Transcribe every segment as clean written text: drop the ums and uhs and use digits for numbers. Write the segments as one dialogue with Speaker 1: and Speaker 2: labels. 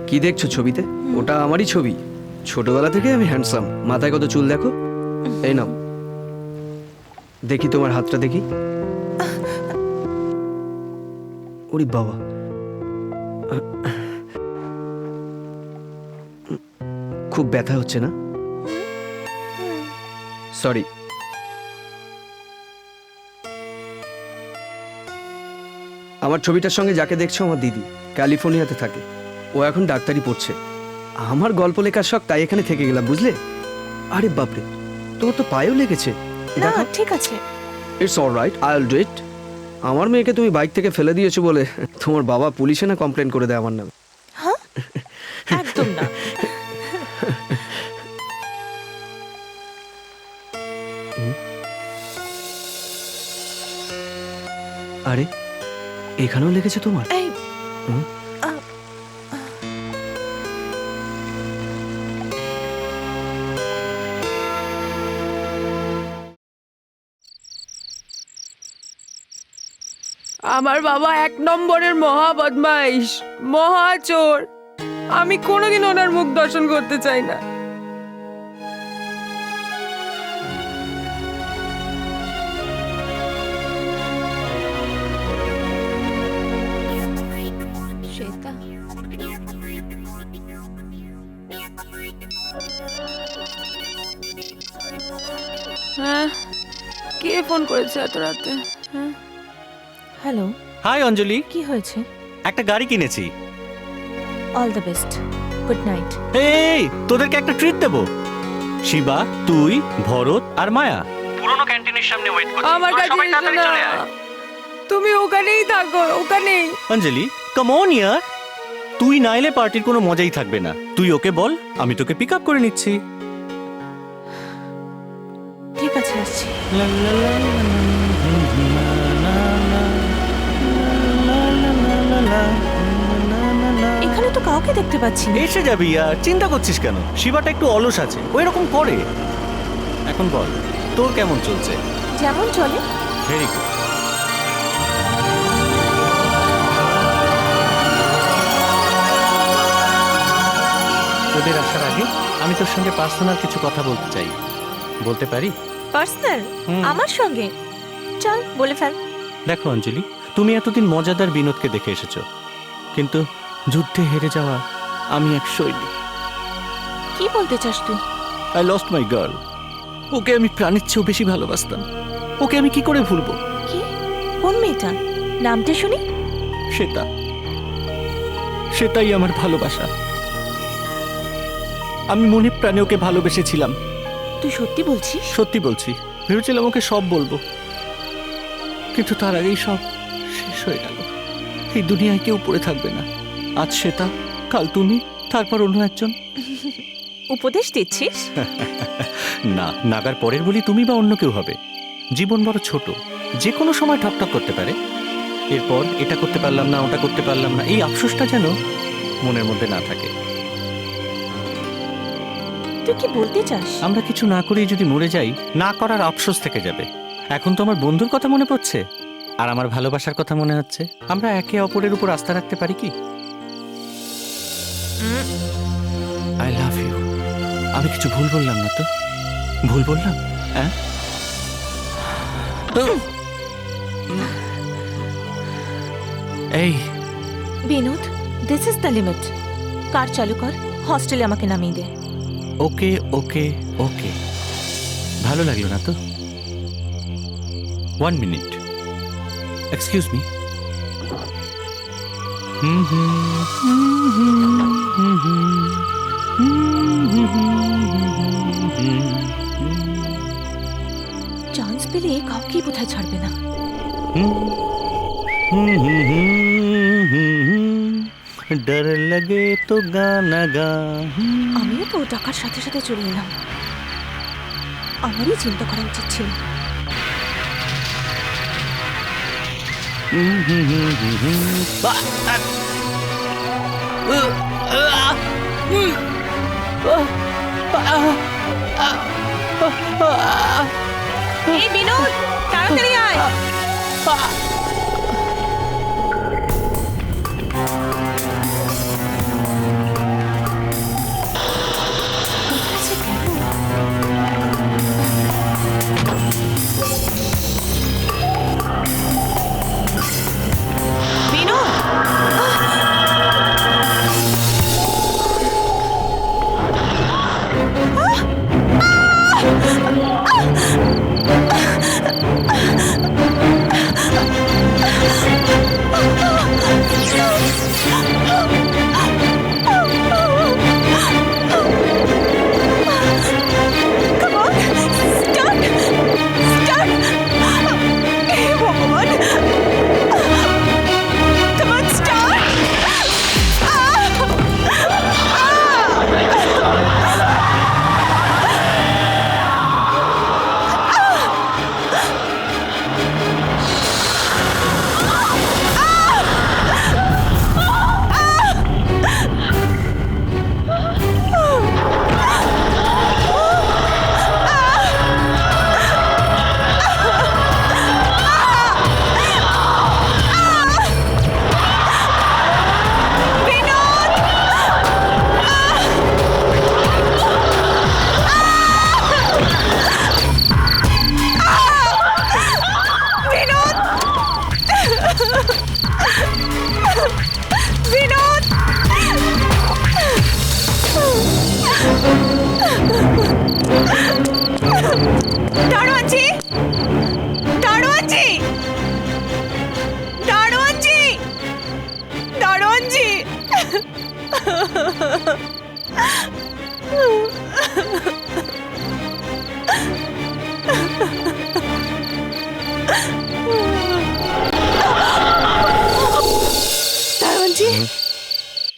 Speaker 1: কি দেখছো ছবিতে? ওটা আমারই ছবি। ছোটবেলা থেকে আমি হ্যান্ডসাম। মাথায় কত চুল দেখো। এই নাও, দেখি তোমার হাতটা দেখি। ওরে বাবা, খুব ব্যথা হচ্ছে না? সরি। আমার ছবিটার সঙ্গে যাকে দেখছো আমার দিদি, ক্যালিফোর্নিয়াতে থাকে। ও এখন ডাক্তারি পড়ছে। আমার গল্প লেখার শখ, তাই এখানে থেকে গেলাম, বুঝলে? আরে বাপরে, তোমার তো পায়েও লেগেছে।
Speaker 2: না ঠিক আছে,
Speaker 1: it's alright, I will do it. আমার মেয়েকে তুমি বাইক থেকে ফেলে দিয়েছো বলে তোমার বাবা পুলিশে না কমপ্লেন করে দেয় আমার নামে।
Speaker 2: হ্যাঁ একদম না।
Speaker 1: আরে এখানেও লেগেছে তোমার?
Speaker 2: এই
Speaker 3: আমার বাবা এক নম্বরের মহা বদমাইশ, মহা চোর। আমি কোনোদিন ওনার মুখ দর্শন করতে চাই না।
Speaker 2: শ্বেতা,
Speaker 3: হ্যাঁ, কে ফোন করেছে এত রাতে? হ্যাঁ,
Speaker 2: হ্যালো,
Speaker 4: হাই অঞ্জলি,
Speaker 2: কি হয়েছে?
Speaker 4: একটা গাড়ি কিনেছি।
Speaker 2: All the best, good night.
Speaker 4: এই তোদেরকে একটা ট্রিট দেবো। শিবা, তুই, ভরত আর মায়া পুরনো ক্যান্টিনের সামনে ওয়েট করছি।
Speaker 3: আমার কাছে এসো না। তুমি ওখানেই থাকো, ওখানেই।
Speaker 4: অঞ্জলি, কাম অন ইয়ার। তুই না এলে পার্টির কোনো মজাই থাকবে না। তুই ওকে বল, আমি তোকে পিক আপ করে নিচ্ছি।
Speaker 2: ঠিক আছে, আসছি। এখানে তো কাউকে দেখতে পাচ্ছি না।
Speaker 4: এসে যাবি আর চিন্তা করছিস কেন? শিবাটা একটু অলস আছে, ও এরকম করে। এখন বল, তোর কেমন চলছে?
Speaker 2: যেমন চলে।
Speaker 4: Very good. তোদের আসার আগে আমি তোর সঙ্গে পার্সোনাল কিছু কথা বলতে চাই, বলতে পারি?
Speaker 2: পার্সোনাল? আমার সঙ্গে? চল বলে ফেল।
Speaker 4: দেখো অঞ্জলি, তুমি এতদিন মজাদার বিনোদকে দেখে এসেছো, কিন্তু যুদ্ধে হেরে যাওয়া আমি এক সৈনিক।
Speaker 2: কি বলতে চাস তুই?
Speaker 4: I lost my girl. Okay আমি প্রাণের চেয়েও বেশি ভালোবাসতাম। ওকে আমি কি করে ভুলবো?
Speaker 2: কি? কোন মেয়েটা? নামটা শুনি।
Speaker 4: শ্বেতা। সেটাই আমার ভালোবাসা। আমি মনে প্রাণে ওকে ভালোবেসেছিলাম।
Speaker 2: তুই সত্যি বলছিস?
Speaker 4: সত্যি বলছি। ভেবেছিলাম ওকে সব বলবো, কিন্তু তার আগেই সব শেষ হয়ে গেল। এই দুনিয়ায় কেউ পড়ে থাকবে না। আজ শ্বেতা, কাল তুমি, তারপর অন্য একজন।
Speaker 2: উপদেশ দিচ্ছিস?
Speaker 4: না, নাগার পরের বলি তুমি বা অন্য কেউ হবে। জীবন বড় ছোট, যে কোনো সময় ঠকঠক করতে পারে। এরপর এটা করতে পারলাম না, ওটা করতে পারলাম না, এই আফসোসটা যেন মনের মধ্যে না থাকে।
Speaker 2: তুই কি বলতে চাস?
Speaker 4: আমরা কিছু না করেই যদি মরে যাই, না করার আফসোস থেকে যাবে। এখন তো আমার বন্ধুর কথা মনে পড়ছে, আর আমার ভালোবাসার কথা মনে হচ্ছে। আমরা একে অপরের উপর আস্থা রাখতে পারি কি? I love you. আমি কিছু ভুল বললাম না তো? ভুল বললাম? হ্যাঁ। এই
Speaker 2: Binod, this is the limit. Car চালু কর, হস্টেলে আমাকে নামিয়ে দে।
Speaker 4: ওকে ওকে ওকে, ভালো লাগলো না তো? 1 মিনিট, এক্সকিউজ মি।
Speaker 2: চান্স পেলে কাউকেই বোধহয় ছাড়বে না।
Speaker 4: ডর লাগে তো গানা গা।
Speaker 2: আমিও তো টাকার সাথে সাথে চলে এলাম। আমারই চিন্তা করা উচিত ছিল। এই বিনোদ, তাড়াতাড়ি আয়। Binod, come on, start, start. Hey, ভগবান, come on, start. বিনোদ, দারোয়ানজি, দারোয়ানজি, দারোয়ানজি, দারোয়ানজি। দারোয়ানজি,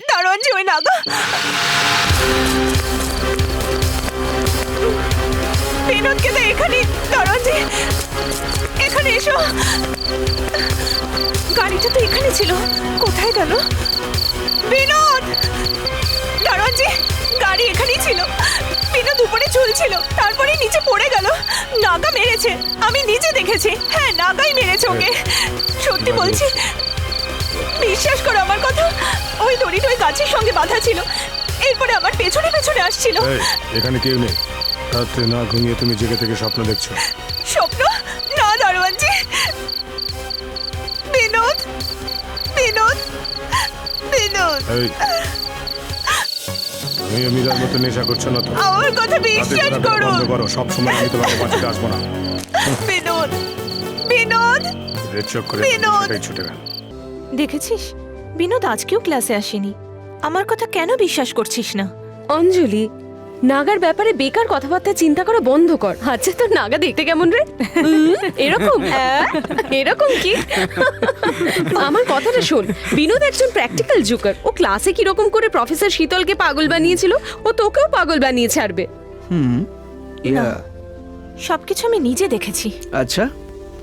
Speaker 2: দারোয়ানজি, ওই নাগা। বিনোদকে তো এখানে, দারোয়ানজি এখানে এসো। গাড়িটা তো এখানে ছিল, কোথায় গেল? বিনোদ, দারোয়ানজি গাড়ি এখানেই ছিল। বিনোদ উপরে ঝুলছিল, তারপরে নিচে পড়ে গেল। নাগা মেরেছে, আমি নিজে দেখেছি। হ্যাঁ, নাগাই মেরেছে ওকে, সত্যি বলছি। বিশ্বাস করো আমার কথা, ওই দড়িটা ওই গাছের সঙ্গে বাঁধা ছিল। এরপরে আমার পেছনে পেছনে আসছিল।
Speaker 5: এই, এখানে কেউ নেই। রাত্রে না ঘুমিয়ে তুমি জেগে থেকে স্বপ্ন দেখছো।
Speaker 2: স্বপ্ন না দারোয়ানজি। বিনোদ, বিনোদ, বিনোদ,
Speaker 5: এই, তুমি মীরার মতো নেশা করছো না তো?
Speaker 2: আমার কথা
Speaker 5: রাতে
Speaker 2: বিশ্বাস
Speaker 5: ঘোরাফেরা
Speaker 2: করুন।
Speaker 5: বন্ধ করো। সবসময় আমি তোমাকে বাঁচাতে আসবো না।
Speaker 2: বিনোদ, বিনোদ,
Speaker 5: রেড চোখ করে
Speaker 2: বিনোদ।
Speaker 5: সেটাই ছুটে গেল।
Speaker 2: দেখেছিস বিনোদ আজকেও ক্লাসে আসেনি। আমার কথা কেন বিশ্বাস করছিস না?
Speaker 3: অঞ্জলি, নাগার ব্যাপারে বেকার কথাবার্তা চিন্তা করা বন্ধ কর। আচ্ছা, তোর নাগা দেখতে কেমন রে? এরকম এরকম কি? আমার কথাটা শোন, বিনোদ একজন প্র্যাকটিক্যাল জোকার। ও ক্লাসে কিরকম করে প্রফেসর শীতলকে পাগল বানিয়েছিল, ও তোকেও পাগল বানিয়ে ছাড়বে।
Speaker 1: ইয়া,
Speaker 2: সবকিছু আমি নিজে দেখেছি।
Speaker 1: আচ্ছা,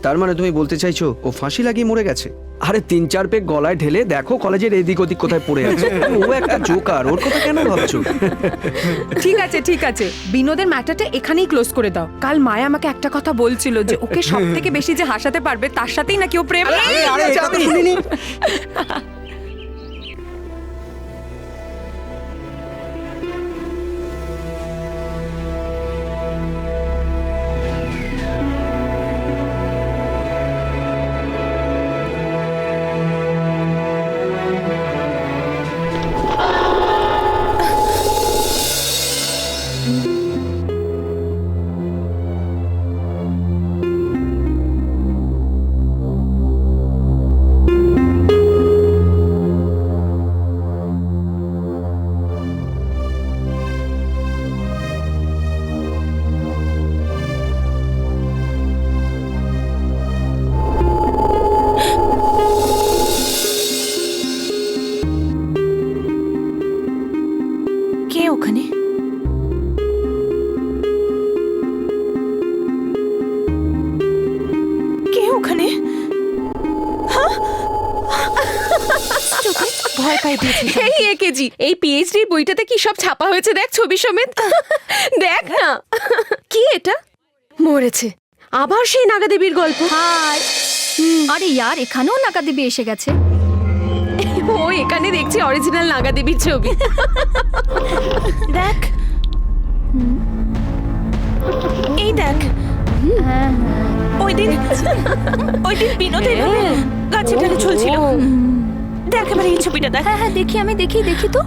Speaker 1: তার মানে তুমি বলতে চাইছো ও ফাঁসি লাগিয়ে মরে গেছে? আরে 3-4 পেগ গলায় ঢেলে দেখো কলেজের এদিক ওদিক কোথায় পড়ে আছে। ও একটা জোকার, ওর কথা কেন ভাবছো?
Speaker 6: ঠিক আছে, ঠিক আছে, বিনোদের ম্যাটারটা এখানেই ক্লোজ করে দাও। কাল মায়া আমাকে একটা কথা বলছিল যে ওকে সব থেকে বেশি যে হাসাতে পারবে তার সাথেই নাকি ও প্রেম।
Speaker 1: আরে এটা তো শুনিনি।
Speaker 2: ভয় পাই দিয়েছে
Speaker 3: এই একেজি এই পিএইচডি বইটাতে কি সব ছাপা হয়েছে দেখ ছবি সমেত দেখ না কি এটা মরেছে আবার সেই নাগা দেবীর গল্প
Speaker 7: হাই আরে ইয়ার এখানেও নাগা দেবী এসে গেছে।
Speaker 3: ও এখানে দেখছি অরিজিনাল নাগা দেবীর ছবি
Speaker 2: দেখ এই দেখ ওই দিন বিনোদের গাছে ডালে ঝুলছিল। দেখ এবার এই ছবিটা দেখ।
Speaker 7: হ্যাঁ হ্যাঁ দেখি আমি দেখি তো।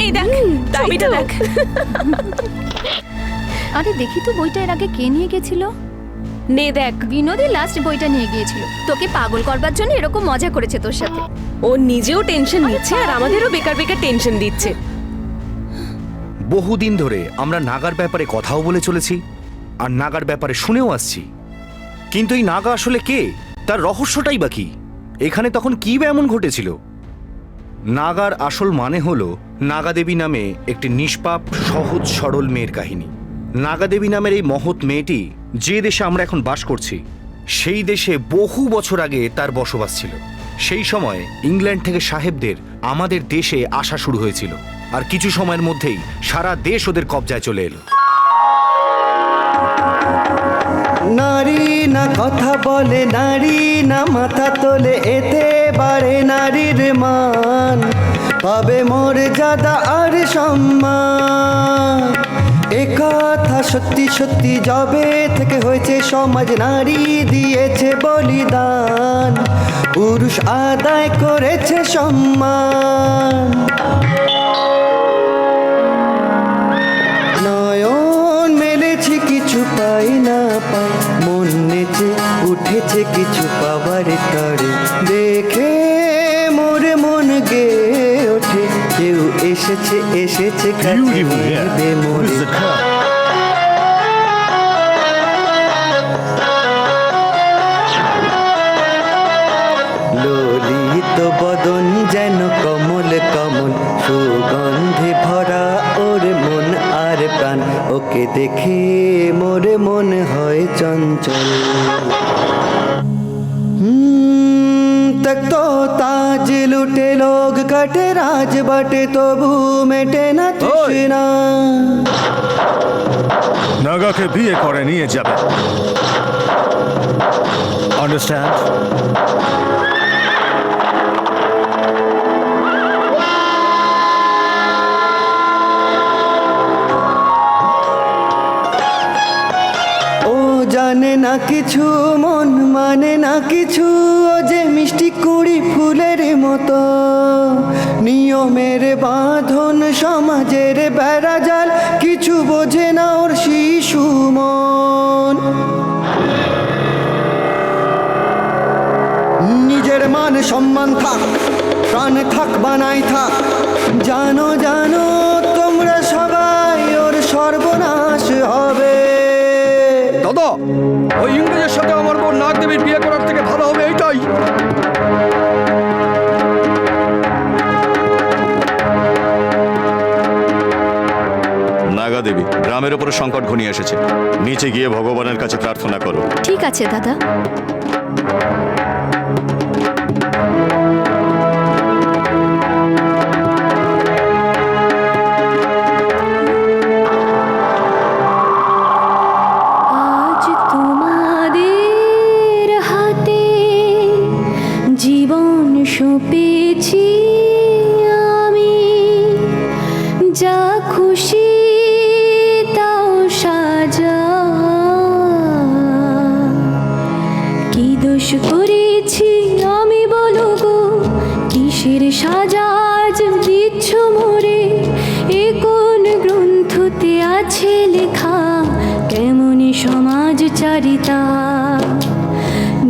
Speaker 2: এই দেখ ছবিটা দেখ।
Speaker 7: আরে দেখি তো বইটা এর আগে কে নিয়ে গেছিল?
Speaker 3: নে দেখ
Speaker 7: বিনোদী লাস্ট বইটা নিয়ে গিয়েছিল। তোকে পাগল করবার জন্য এরকম মজা করেছে তোর সাথে।
Speaker 3: ও নিজেও টেনশন নিচ্ছে আর আমাদেরও বেকার বেকার টেনশন দিচ্ছে।
Speaker 8: বহুদিন ধরে আমরা নাগার ব্যাপারে কথাও বলে চলেছি আর নাগার ব্যাপারে শুনেও আসছি, কিন্তু এই নাগা আসলে কে, তার রহস্যটাই বা কি, এখানে তখন কি বা এমন ঘটেছিল? নাগার আসল মানে হলো নাগাদেবী নামে একটি নিষ্পাপ সহজ সরল মেয়ের কাহিনী। নাগাদেবী নামের এই মহৎ মেয়েটি যে দেশে আমরা এখন বাস করছি সেই দেশে বহু বছর আগে তার বসবাস ছিল। সেই সময় ইংল্যান্ড থেকে সাহেবদের আমাদের দেশে আসা শুরু হয়েছিল আর কিছু সময়ের মধ্যেই সারা দেশ ওদের কবজায় চলে এলো।
Speaker 1: নারী না কথা বলে, নারী না মাথা তোলে, এতে বাড়ে নারীর মান, পাবে মর্যাদা আর সম্মান। একথা সত্যি সত্যি যবে থেকে হয়েছে সমাজ নারী দিয়েছে বলিদান, পুরুষ আদায় করেছে সম্মান। নয়ন মেলেছে কিছু পাই না পাই, মন নেচে উঠেছে কিছু পাওয়ার তরে, দেখে মোরে মন গে ওঠে, কেউ এসেছে কাছে নিবে মোরে। ললিত বদন যেন কমল কমল, সুগন্ধে ভরা ওর মন আর প্রাণ, ওকে দেখে মোরে মন হয় চঞ্চল। তো তাজ লুটে লোক কাটে রাজ বাটে, তবু মেটে না তৃষ্ণা।
Speaker 5: নাগাকে বিয়ে করে নিয়ে যাবে, আন্ডারস্ট্যান্ড?
Speaker 1: জানে না কিছু, মন মানে না কিছু, ও যে মিষ্টি কুড়ি ফুলের মতো, নিয়মের বাঁধন সমাজের বেড়াজাল, কিছু বোঝে না ওর শিশু মন। নিজের মান সম্মান থাক, প্রাণ থাক বানাই থাক, জানো জানো তোমরা সবাই ওর সর্বনাশ হবে। দাদা, ওই ইংরেজের সাথে আমার বোন নাগদেবীর বিয়ে করার থেকে ভালো হবে এইটাই।
Speaker 9: নাগাদেবী, গ্রামের উপর সংকট ঘনিয়ে এসেছে, নিচে গিয়ে ভগবানের কাছে প্রার্থনা করো।
Speaker 7: ঠিক আছে দাদা। আজ তোমাদের হাতে জীবন সঁপেছি আমি, যা খুশি তাও সাজা। কি দোষ করেছি আমি বলো গো, কিসের সাজা আজ দিচ্ছ মোরে? এ কোন গ্রন্থতে আছে লেখা, কেমনই সমাজচারিতা?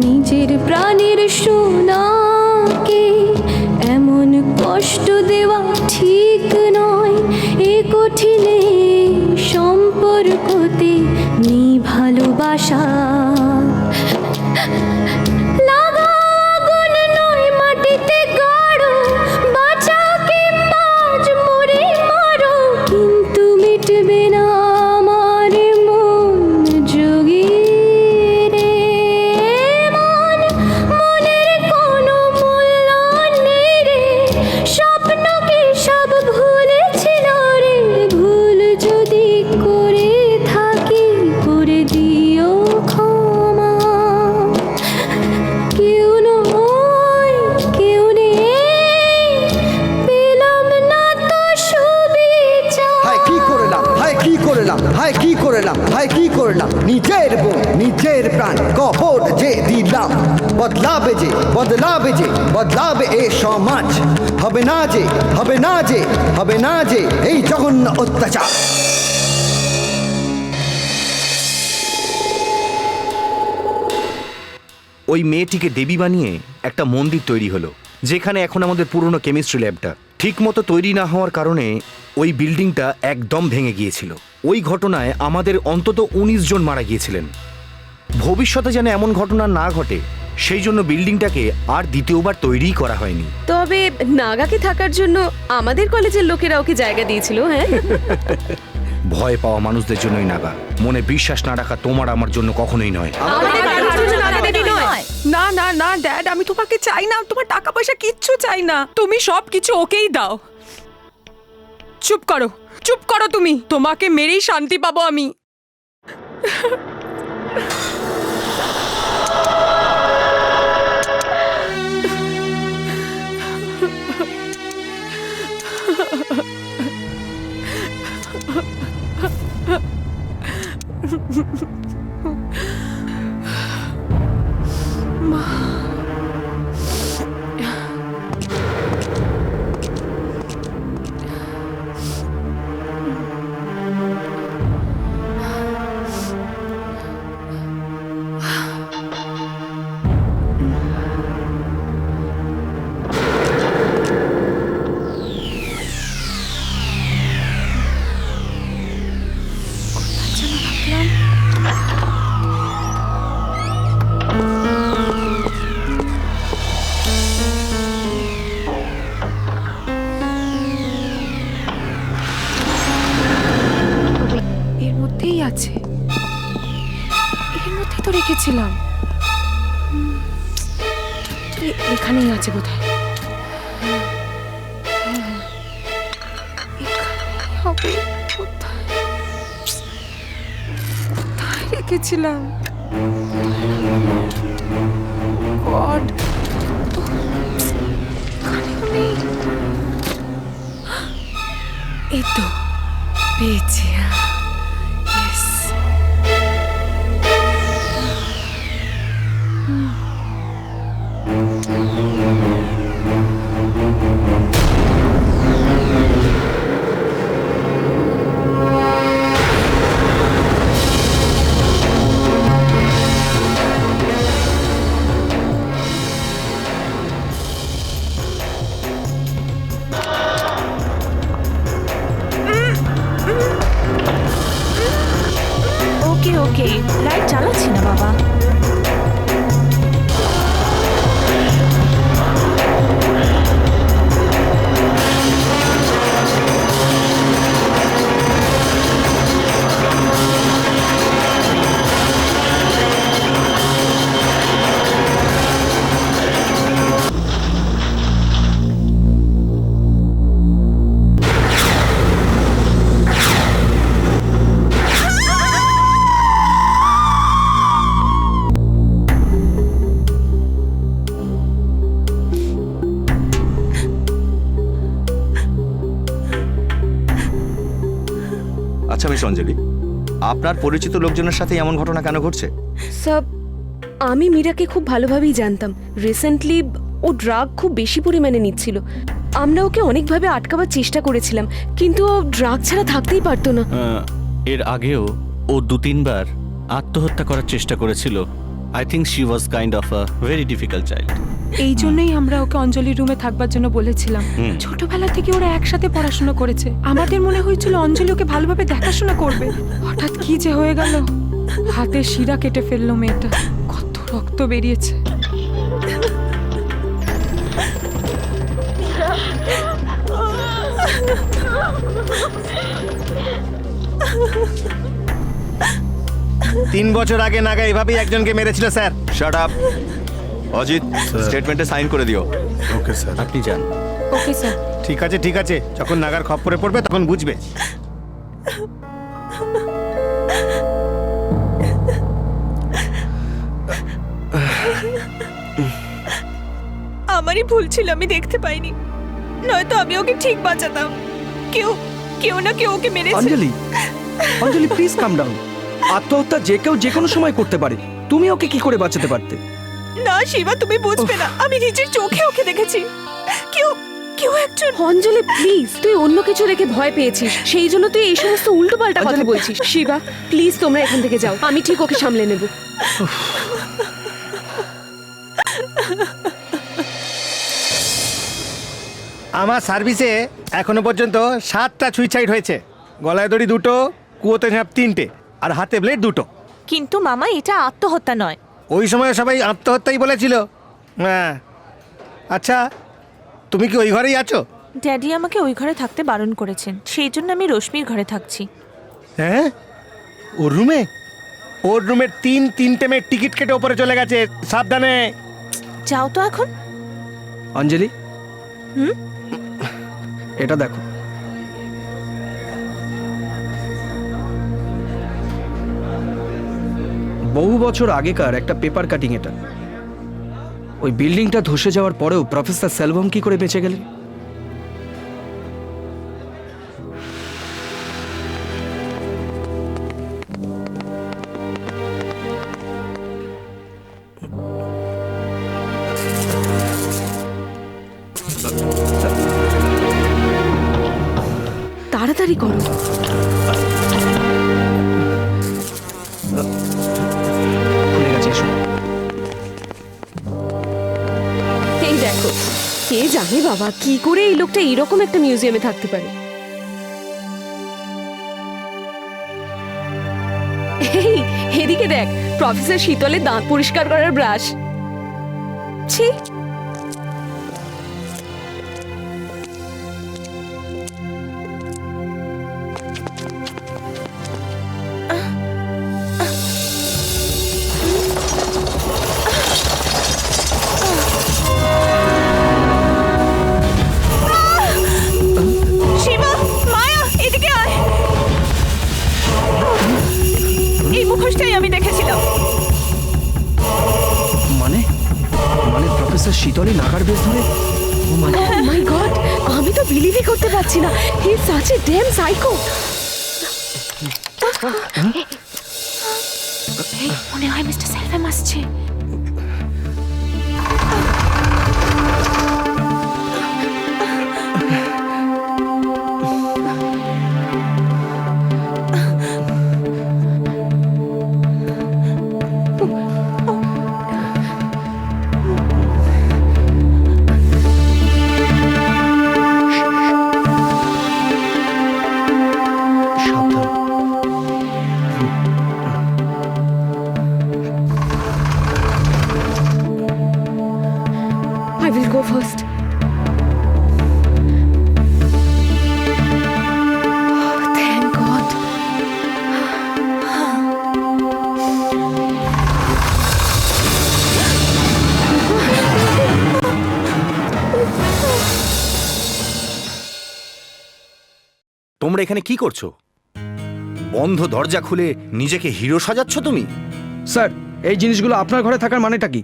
Speaker 7: নিজের প্রাণের সোনাকে এমন কষ্ট দেওয়া ঠিক নয়, এ কঠিনে সম্পর্কতে নেই ভালোবাসা। লাগা আগুন নয় মাটিতে গাড়ো, বাঁচা কিংবা আজ মরে মারো, কিন্তু মিটবে না আমার মন যোগী রে। মন, মনের কোনো মূল্য নেই রে,
Speaker 10: প্রাণ কহর যে দিলাম, বদলাবে যে বদলাবে যে বদলাবে এ সমাজ, হবে না যে হবে না যে হবে না যে এই জঘন্য অত্যাচার।
Speaker 8: ওই মেয়েটিকে দেবী বানিয়ে একটা মন্দির তৈরি হলো, যেখানে এখন আমাদের পুরনো কেমিস্ট্রি ল্যাবটা ঠিক মতো তৈরি না হওয়ার কারণে ওই বিল্ডিংটা একদম ভেঙে গিয়েছিল। ওই ঘটনায় আমাদের অন্তত 19 জন মারা গিয়েছিলেন। ভবিষ্যতে যেন এমন ঘটনা না ঘটে সেই জন্য বিল্ডিংটাকে আর দ্বিতীয়বার তৈরিই করা হয়নি।
Speaker 3: তবে নাগাকে থাকার জন্য আমাদের কলেজের লোকেরা ওকে জায়গা দিয়েছিল। হ্যাঁ,
Speaker 8: ভয় পাওয়া মানুষদের জন্যই নাগা, মনে বিশ্বাস না রাখা তোমার আমার জন্য কখনোই নয়।
Speaker 3: আমাদের কারোর জন্য নাগা দেবী নয়।
Speaker 6: না না না ড্যাড, আমি তোমাকে চাই না, তোমার টাকা পয়সা কিচ্ছু চাই না, তুমি সব কিছু ওকেই দাও। চুপ করো, চুপ করো তুমি, তোমাকে মেরেই শান্তি পাবো আমি। এর মধ্যেই আছে, এর মধ্যেই তো রেখেছিলাম, এখানেই আছে বোধহয়। এখানেই হবে কোথায়, কোথায় রেখেছিলাম? গড, এখানেও নেই। এই তো পেয়েছি। Yes.
Speaker 2: ওকে ওকে, লাইট চালাচ্ছি না বাবা।
Speaker 9: আচ্ছা মিস অঞ্জলি, আপনার পরিচিত লোকজনের সাথে এমন ঘটনা কেন ঘটছে?
Speaker 3: সব আমি মীরাকে খুব ভালোভাবেই জানতাম। রিসেন্টলি ও ড্রাগ খুব বেশি পরিমাণে নিচ্ছিল। আমরা ওকে অনেকভাবে আটকাবার চেষ্টা করেছিলাম, কিন্তু ও ড্রাগ ছাড়া থাকতেই পারতো না।
Speaker 4: এর আগেও ও 2-3 বার আত্মহত্যা করার চেষ্টা করেছিল। I think she was kind of a very difficult child.
Speaker 6: এই জন্যই আমরা ওকে অঞ্জলির রুমে থাকবার জন্য বলেছিলাম। ছোটবেলা থেকে ওরা একসাথে পড়াশোনা করেছে, আমাদের মনে হয়েছিল অঞ্জলি ওকে ভালোভাবে দেখাশোনা করবে। হঠাৎ কি যে হয়ে গেল, হাতের শিরা কেটে ফেললো মেয়েটা, কত রক্ত বেরিয়েছে।
Speaker 8: তিন বছর আগে নাগা এভাবেই একজনকে মেরেছিল স্যার।
Speaker 9: Shut up. অজিত, স্টেটমেন্টে সাইন করে দিও।
Speaker 5: Okay sir.
Speaker 4: আপনি যান।
Speaker 6: Okay sir.
Speaker 5: ঠিক আছে ঠিক আছে, যখন নাগার খপ্পরে পড়বে তখন বুঝবে।
Speaker 2: আমারই ভুল ছিল, আমি দেখতে পাইনি, নয়তো আমি ওকে ঠিক বাঁচাতাম। কেউ কেউ না কেউ ওকে মেরেছে।
Speaker 1: অঞ্জলি, অঞ্জলি প্লিজ কাম ডাউন। আত্মহত্যা যে কেউ যে কোনো সময় করতে পারে। তুমি ওকে কি করে বাঁচাতে পারতে?
Speaker 2: না শিবা, তুমি বুঝবে না, আমি নিজের চোখে ওকে দেখেছি। কেউ কেউ একজন।
Speaker 3: অঞ্জলি প্লিজ, তুই অন্য কিছু দেখে ভয় পেয়েছিস, সেই জন্য তুই এই সমস্ত উল্টোপাল্টা কথা বলছিস। শিবা প্লিজ, তোমরা এখান থেকে যাও, আমি ঠিক ওকে সামলে নেব।
Speaker 5: আমার সার্ভিসে এখনো পর্যন্ত 7টা সুইসাইড হয়েছে। গলায় দড়ি 2টো, কুয়োতে ঝাঁপ 3টে, আর হাতে ব্লেড 2টো।
Speaker 2: কিন্তু মামা, এটা আত্মহত্যা নয়।
Speaker 5: ওই সময় সবাই আত্মহত্যাই বলেছিল। হ্যাঁ, আচ্ছা তুমি কি ওই ঘরেই আছো?
Speaker 2: ড্যাডি আমাকে ওই ঘরে থাকতে বারণ করেছেন, সেই জন্য আমি রশ্মির ঘরে থাকছি।
Speaker 5: হ্যাঁ, ওর রুমে? ওর রুমের 3 মেয়ের টিকিট কেটে ওপরে চলে গেছে, সাবধানে।
Speaker 2: যাও তো এখন।
Speaker 1: অঞ্জলি,
Speaker 2: হুম?
Speaker 1: এটা দেখো। বহু বছর আগেকার একটা পেপার কাটিং এটা। ওই বিল্ডিংটা ধসে যাওয়ার পরেও প্রফেসর সেলভম কি করে বেঁচে গেলেন?
Speaker 3: তাড়াতাড়ি করো।
Speaker 1: খুলে গেছে, এসো।
Speaker 3: এই দেখো, কে জানে বাবা কি করে এই লোকটা এরকম একটা মিউজিয়ামে থাকতে পারে। এই এদিকে দেখ, প্রফেসর শীতলের দাঁত পরিষ্কার করার ব্রাশ। ছি,
Speaker 2: শিবা, মায়া, এদিকে আয়। এই মুখোশটাই আমি দেখেছিলাম।
Speaker 1: মানে মানে প্রফেসর শীতলে নাগার বেশ ধরে? ও মাই গড!
Speaker 3: মাই গড, আমি তো বিলিভই করতে পারছি না। He is such a damn psycho.
Speaker 2: মনে হয় মিস্টার সেলভম আসছে।
Speaker 1: সাবধান।
Speaker 3: I will go first. Oh, thank God.
Speaker 8: তোমরা এখানে কি করছো? বন্ধ দরজা খুলে নিজেকে হিরো সাজাচ্ছ তুমি?
Speaker 1: স্যার, এই জিনিসগুলো আপনার ঘরে থাকার মানেটা কি?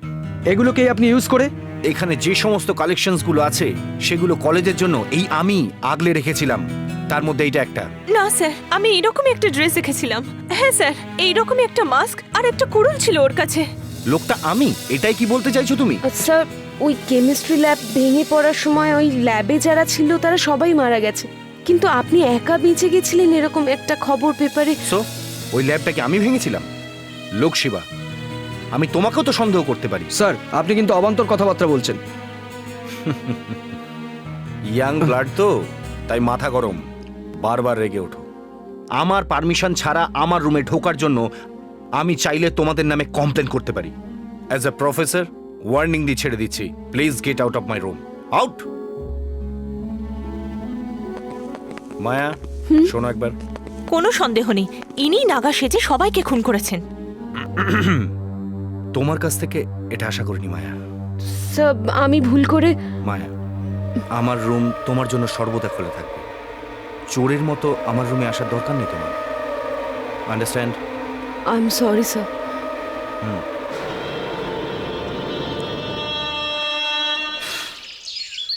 Speaker 1: এগুলোকে আপনি ইউজ করে?
Speaker 8: এখানে যে সমস্ত কালেকশনসগুলো আছে সেগুলো কলেজের জন্য এই আমি আগলে রেখেছিলাম, তার মধ্যে এইটা একটা।
Speaker 2: না স্যার, আমি এইরকমই একটা ড্রেস দেখেছিলাম। হ্যাঁ স্যার, এইরকমই একটা মাস্ক আর একটা কুড়ুল ছিল ওর কাছে।
Speaker 8: লোকটা আমি, এটাই কি বলতে চাইছো তুমি?
Speaker 3: স্যার, ওই কেমিস্ট্রি ল্যাব ভেঙে পড়ার সময় ওই ল্যাবে যারা ছিল তারা সবাই মারা গেছে, কিন্তু আপনি একা বেঁচে গেছিলেন এরকম একটা খবর পেপারে।
Speaker 8: সো ওই ল্যাবটাকে আমি ভেঙেছিলাম? লোক শিবা, আমি তোমাকেও তো সন্দেহ করতে পারি।
Speaker 1: স্যার, আপনি কিন্তু অবান্তর কথাবার্তা বলছেন।
Speaker 8: ইয়াং ব্লাড তো, তাই মাথা গরম, বারবার রেগে ওঠো। আমার পারমিশন ছাড়া আমার রুমে ঢোকার জন্য আমি চাইলে তোমাদের নামে কমপ্লেন করতে পারি। অ্যাজ এ প্রফেসর ওয়ার্নিং দিয়ে ছেড়ে দিচ্ছি, please get out of my room, out. Maya, শোনো একবার।
Speaker 2: কোনো সন্দেহ নেই, ইনি নাগা সেজে সবাইকে খুন করেছেন।
Speaker 8: তোমার কাছ থেকে এটা আশা করিনি মায়া।
Speaker 3: স্যার, আমি ভুল করে।
Speaker 8: মায়া, আমার রুম তোমার জন্য সর্বদা খোলা থাকবে। চোরের মতো আমার রুমে আসার দরকার নেই তোমার, understand?
Speaker 3: I am sorry sir.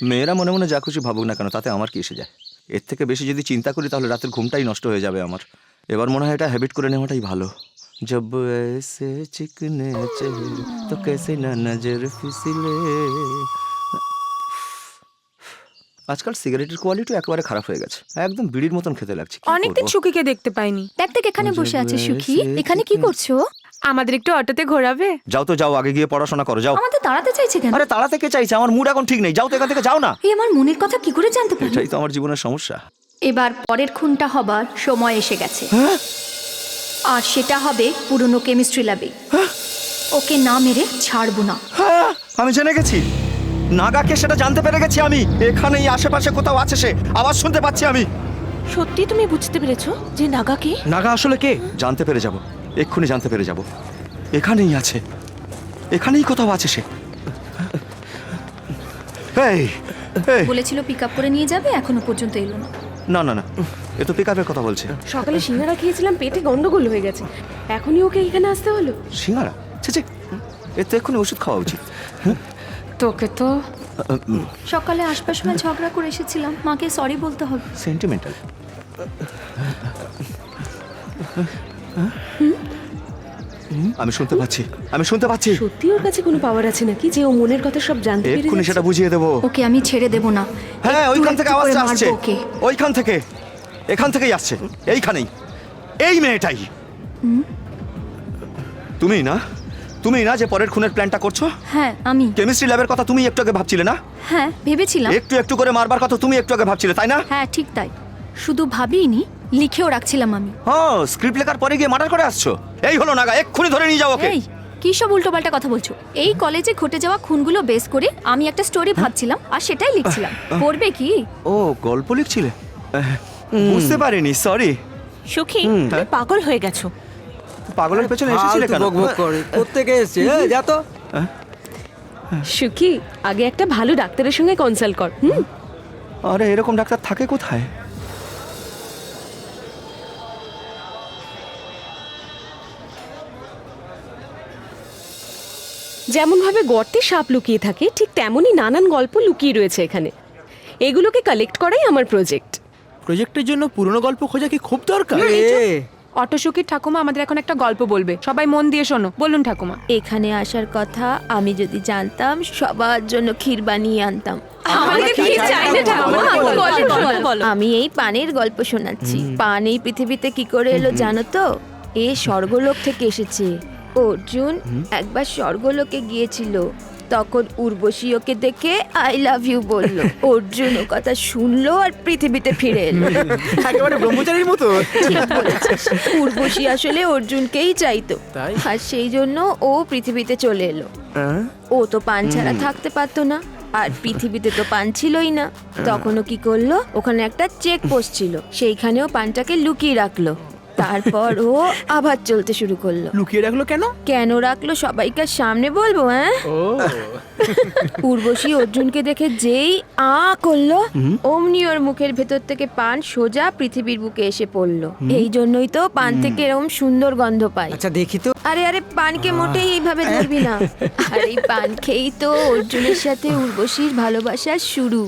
Speaker 11: মেয়েরা মনে মনে যা খুশি ভাবুক না কেন, তাতে আমার কি এসে যায়? এর থেকে বেশি যদি চিন্তা করি তাহলে রাতের ঘুমটাই নষ্ট হয়ে যাবে আমার। এবার মনে হয় এটা হ্যাবিট করে নেওয়াটাই ভালো। जब ऐसे चिकने चेहरे तो कैसे ना नजर फिसले। আজকাল সিগারেটের কোয়ালিটি একেবারে খারাপ হয়ে গেছে, একদম বিড়ির মতন খেতে লাগছে। কি
Speaker 6: অনেকদিন
Speaker 11: করবো?
Speaker 6: সুখীকে দেখতে পাইনি।
Speaker 7: দেখ দেখ এখানে বসে আছে সুখী। এখানে কি করছো?
Speaker 6: আমাদের একটু অটোতে ঘোরাবে?
Speaker 11: যাও তো যাও, আগে গিয়ে পড়াশোনা করো যাও।
Speaker 7: আমাদের তাড়াতে চাইছে কেন?
Speaker 11: আরে তাড়া থেকে চাইছে, আমার মুড এখন ঠিক নেই, যাও তো এখান থেকে, যাও না।
Speaker 7: এই আমার মনের কথা কি করে জানতে পারলি?
Speaker 11: এটাই তো আমার জীবনের সমস্যা।
Speaker 7: এবার পরের খুনটা হবার সময় এসে গেছে। আর সেটা হবে পুরনো কেমিস্ট্রি ল্যাবে। ওকে না মেরে ছাড়বো না।
Speaker 11: হ্যাঁ, আমি জেনে গেছি, নাগাকে সেটা জানতে পেরে গেছি আমি। এখানেই আশেপাশে কোথাও আছে সে, আওয়াজ শুনতে পাচ্ছি আমি।
Speaker 2: সত্যি তুমি বুঝতে পেরেছো যে নাগা কে?
Speaker 1: নাগা আসলে কে?
Speaker 11: জানতে পেরে যাব, এক্ষুনি জানতে পেরে যাব। এখানেই আছে, এখানেই কোথাও আছে সে। এই এই,
Speaker 7: বলেছিল পিক আপ করে নিয়ে যাবে, এখনো পর্যন্ত এলো না।
Speaker 11: না না না, এ তো পিকআপের কথা বলছে।
Speaker 3: সকালে সিঙ্গারা খেয়েছিলাম, পেটে গন্ডগোল হয়ে গেছে, এখনই ওকে এখানে আসতে হলো।
Speaker 11: সিঙ্গারা? ছি ছি, এর তো এক্ষুনি ওষুধ খাওয়া উচিত।
Speaker 6: তোকে তো
Speaker 7: সকালে আসবার সময় ঝগড়া করে এসেছিলাম, মাকে সরি বলতে হবে।
Speaker 11: সেন্টিমেন্টাল। আমি শুনতে পাচ্ছি, আমি শুনতে পাচ্ছি।
Speaker 3: সত্যি ওর কাছে কোনো পাওয়ার আছে নাকি যে ও মনের কথা সব জানতে পেরে
Speaker 11: এক্ষুনি
Speaker 3: যাচ্ছে?
Speaker 11: সেটা বুঝিয়ে দেবো।
Speaker 7: ওকে আমি ছেড়ে দেব না।
Speaker 11: হ্যাঁ,
Speaker 7: একটু
Speaker 11: ওইখান
Speaker 7: একটু
Speaker 11: থেকে
Speaker 7: করে
Speaker 11: আওয়াজটা
Speaker 7: মারবো
Speaker 11: আসছে,
Speaker 7: ওকে।
Speaker 11: ওইখান থেকে, এখান থেকেই আসছে, এইখানেই, এই মেয়েটাই। তুমি না, তুমি না যে পরের খুনের প্ল্যানটা করছো?
Speaker 7: হ্যাঁ আমি।
Speaker 11: কেমিস্ট্রি ল্যাবের কথা তুমি একটু আগে ভাবছিলে না?
Speaker 7: হ্যাঁ ভেবেছিলাম।
Speaker 11: একটু একটু করে মারবার কথা তুমি একটু আগে ভাবছিলে, তাই না?
Speaker 7: হ্যাঁ ঠিক তাই, শুধু ভাবিনি, লিখেও রাখছিলাম আমি।
Speaker 11: হ্যাঁ, স্ক্রিপ্ট লেখার পরে গিয়ে মার্ডার করে আসছো। এই হলো নাগা, এক্ষুনি ধরে নিয়ে যাও ওকে।
Speaker 7: এই কি সব উল্টোপাল্টা কথা বলছো? এই কলেজে ঘটে যাওয়া খুনগুলো বেস করে আমি একটা স্টোরি ভাবছিলাম আর সেটাই লিখছিলাম। পড়বে কি?
Speaker 11: ও, গল্প লিখছিলে? বুঝতে পারিনি, সরি।
Speaker 2: সুখী, তুমি পাগল হয়ে গেছো।
Speaker 11: পাগলের পেছনে এসেছিলে কেন?
Speaker 1: প্রত্যেকে এসছে, যা তো।
Speaker 3: সুখী, আগে একটা ভালো ডাক্তারের সঙ্গে কনসাল্ট কর।
Speaker 11: আরে এরকম ডাক্তার থাকে কোথায়?
Speaker 3: যেমন ভাবে গর্তে সাপ লুকিয়ে থাকে, ঠিক তেমনই নানান গল্প লুকিয়ে রয়েছে এখানে। এগুলোকে কালেক্ট করাই আমার প্রজেক্ট।
Speaker 5: প্রজেক্টের জন্য পুরনো গল্প খোঁজা কি খুব দরকার?
Speaker 6: অটো সুখীর ঠাকুমা আমাদের এখন একটা গল্প বলবে, সবাই মন দিয়ে শোনো। বলুন ঠাকুমা।
Speaker 12: এখানে আসার কথা আমি যদি জানতাম সবার জন্য ক্ষীর বানিয়ে আনতাম।
Speaker 3: আমাদের কি চাই না ঠাকুমা? বলো।
Speaker 12: আমি এই পানের গল্প শোনাচ্ছি। পান এই পৃথিবীতে কি করে এলো জানো তো? এ স্বর্গলোক থেকে এসেছে। অর্জুন একবার স্বর্গলোকে গিয়েছিল, তখন উর্বশী ওকে দেখে আই লাভ ইউ বলল। অর্জুন ও কথা শুনলো আর পৃথিবীতে ফিরে এলো।
Speaker 5: একেবারে ব্রহ্মচারীর মতো।
Speaker 12: ঠিক বলেছিস। উর্বশী আসলে অর্জুনকেই চাইতো, আর সেই জন্য ও পৃথিবীতে চলে এলো। ও তো পান ছাড়া থাকতে পারতো না, আর পৃথিবীতে তো পান ছিলই না। তখনও কি করলো, ওখানে একটা চেক পোস্ট ছিল, সেইখানেও পানটাকে লুকিয়ে রাখলো। তারপর ও আবার চলতে শুরু করলো।
Speaker 5: লুকিয়ে রাখলো কেন?
Speaker 12: কেন রাখলো সবাইকার সামনে বলবো? হ্যাঁ, উর্বশী অর্জুনকে দেখে যেই করলো, অমনি ওর মুখের ভেতর থেকে পান সোজা পৃথিবীর বুকে এসে পড়লো। এই জন্যই তো পান থেকে এরকম সুন্দর গন্ধ পাই।
Speaker 1: আচ্ছা দেখি তো।
Speaker 12: আরে আরে, পানকে মোটেই এইভাবে ধরবি না। আর এই পান খেয়েই তো অর্জুনের সাথে উর্বশীর ভালোবাসার শুরু।